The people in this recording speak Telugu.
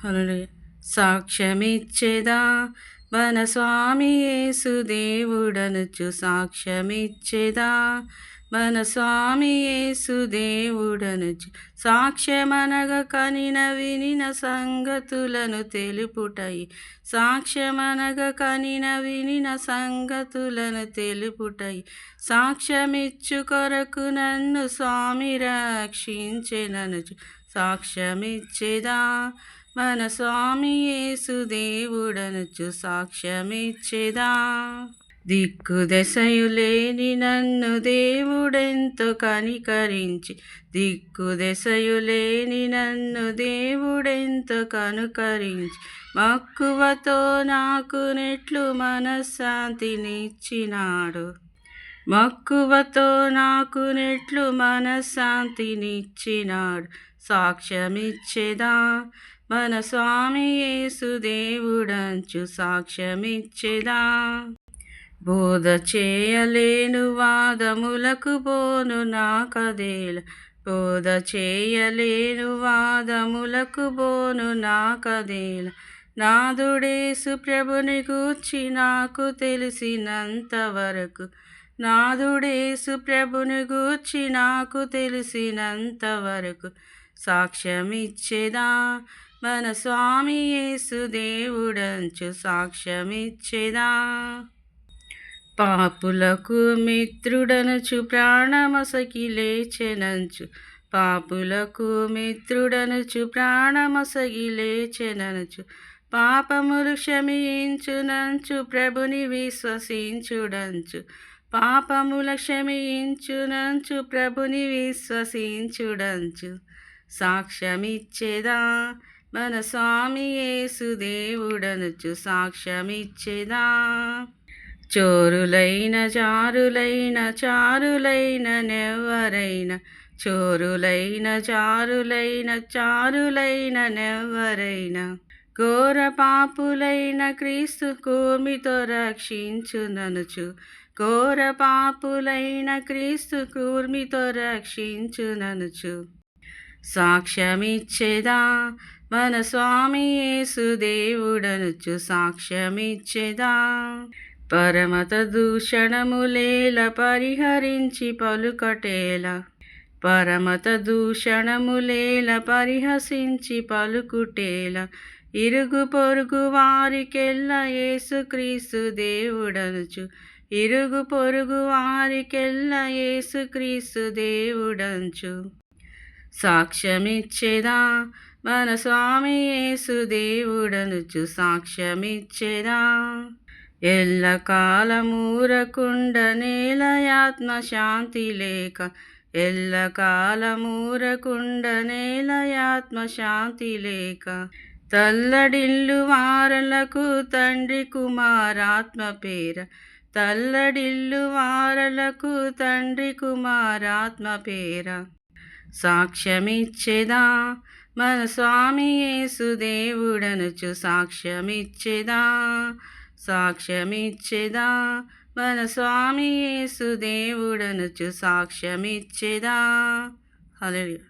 హల్లెలూయా. సాక్ష్యమిచ్చెదా మన స్వామి యేసుదేవుడనుచు సాక్ష్యమిచ్చెదా మన స్వామి యేసుదేవుడనుచు సాక్ష్యమనగ కనిన వినిన సంగతులను తెలుపుటయి సాక్ష్యమనగ కనిన వినిన సంగతులను తెలుపుటయి సాక్ష్యమిచ్చు కొరకు నన్ను స్వామి రక్షించెననుచు సాక్ష్యమిచ్చెదా మన స్వామి యేసుదేవుడనుచు సాక్ష్యమిచ్చెదా దిక్కు దశయులేని నన్ను దేవుడెంతో కనికరించి దిక్కు దశయులేని నన్ను దేవుడెంతో కనుకరించి మక్కువతో నాకు నెట్లు మనశ్శాంతినిచ్చినాడు మక్కువతో నాకు నెట్లు మనశ్శాంతినిచ్చినాడు సాక్ష్యమిచ్చెదా మన స్వామి యేసుదేవుడంచు సాక్ష్యమిచ్చెదా బోధ చేయలేను వాదములకు బోను నాకదేల బోధ చేయలేను వాదములకు బోను నాకదేల నాదుడేసు ప్రభుని గూర్చి నాకు తెలిసినంత వరకు నాదుడేసు ప్రభుని గూర్చి నాకు తెలిసినంత వరకు సాక్ష్యమిచ్చెదా మన స్వామి యేసుదేవుడంచు సాక్ష్యమిచ్చెదా పాపులకు మిత్రుడనుచు ప్రాణమొసగి లేచెనంచు పాపులకు మిత్రుడనుచు ప్రాణమొసగి లేచెననుచు పాపములు క్షమించునంచు ప్రభుని విశ్వసించుడంచు పాపముల క్షమించునంచు ప్రభుని విశ్వసించుడంచు సాక్ష్యమిచ్చెదా మన స్వామి యేసుదేవుడనుచు సాక్ష్యమిచ్చెదా చోరులైన చారులైన చారులైన నెవ్వరైన చోరులైన చారులైన చారులైన నెవ్వరైన ఘోర పాపులైన క్రీస్తు కూర్మితో రక్షించుననుచు ఘోర పాపులైన క్రీస్తు కూర్మితో రక్షించుననుచు సాక్ష్యమిచ్చెదా మన స్వామి యేసుదేవుడనుచు సాక్ష్యమిచ్చెదా పరమత దూషణములేల పరిహరించి పలుకటేల పరమత దూషణములేల పరిహసించి పలుకుటేల ఇరుగు పొరుగు వారికెల్లా యేసుక్రీస్తు దేవుడనుచు ఇరుగు పొరుగు వారికెల్లా యేసుక్రీస్తు దేవుడంచు సాక్ష్యమిచ్చెదా మన స్వామి యేసుదేవుడనుచు సాక్ష్యమిచ్చెదా ఎల్లకాలమూరకుండ నేలయాత్మ శాంతి లేక ఎల్లకాలమూరకుండ నేలయాత్మ శాంతి లేక తల్లడిల్లు వారలకు తండ్రి కుమారాత్మ పేర తల్లడిల్లు వారలకు తండ్రి కుమారాత్మ పేర సాక్ష్యమిచ్చెదా మన స్వామి యేసుదేవుడనుచు సాక్ష్యమిచ్చెదా సాక్ష్యమిచ్చెదా మన స్వామి యేసుదేవుడనుచు సాక్ష్యమిచ్చెదా హల్లెలూయా.